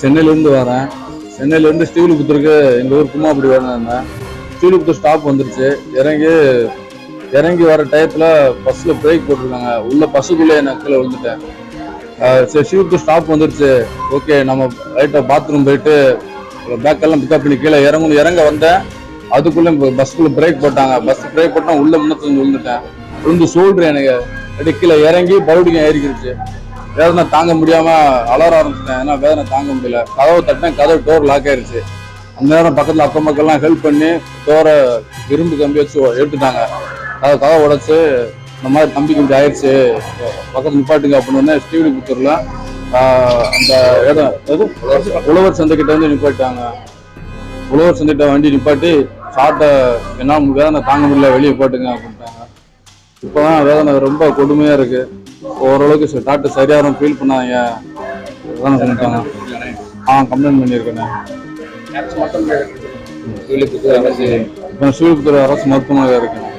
சென்னையிலேருந்து வரேன். சென்னையிலேருந்து ஸ்ரீவில்லிபுத்தூருக்கு எங்கள் ஊர் கும்மாப்படி வரேன். ஸ்ரீவில்லிபுத்தூர் ஸ்டாப் வந்துருச்சு. இறங்கி வர டயத்தில் பஸ்ஸில் பிரேக் போட்டிருக்காங்க. உள்ள பஸ்ஸுக்குள்ளே நான் கீழே விழுந்துட்டேன். சரி, ஸ்ரீவில்லிபுத்தூர் ஸ்டாப் வந்துருச்சு. ஓகே, நம்ம ரைட்டாக பாத்ரூம் போயிட்டு பேக்கெல்லாம் பிக்கப் பண்ணி கீழே இறங்க வந்தேன். அதுக்குள்ளே பஸ்ஸுக்குள்ளே பிரேக் போட்டாங்க. பஸ் பிரேக் போட்டால் உள்ள முன்னத்துல விழுந்துட்டேன். விழுந்து சோல்ட்ரு எனக்கு அடி கீழே இறங்கி பவுடிங்க ஏறிக்கிருச்சு. வேதனை தாங்க முடியாம அலற ஆரம்பிச்சிட்டேன். ஏன்னா வேதனை தாங்க முடியல. கதவை தட்டினேன், கதவு டோர் லாக் ஆயிருச்சு. அந்த நேரம் பக்கத்துல அக்கம் மக்கள்லாம் ஹெல்ப் பண்ணி டோரை இரும்பு கம்பி வச்சு எடுத்துட்டாங்க. கதவை உடைச்சு இந்த மாதிரி தம்பி கொஞ்சம் ஆயிடுச்சு, பக்கத்து நிப்பாட்டுங்க அப்படின்னு ஸ்ரீவில்லிபுத்தூர்ல அந்த இடம் உழவர் சந்தைக்கிட்ட வந்து நிப்பாட்டாங்க. உழவர் சந்தைகிட்ட வண்டி நிப்பாட்டி ஷார்ட்டை என்ன வேதனை தாங்க முடியல, வெளியே போட்டுங்க அப்படின்ட்டாங்க. இப்போதான் வேதனை ரொம்ப கொடுமையா இருக்கு. ஓரளவுக்கு டாக்டர் சரியாரும் ஃபீல் பண்ணாங்க. சொல்லிட்டாங்க. கம்ப்ளைண்ட் பண்ணியிருக்கேன். இப்போ ஸ்ரீவில்லிபுத்தூர் அரசு மருத்துவமனையில் இருக்கேன்.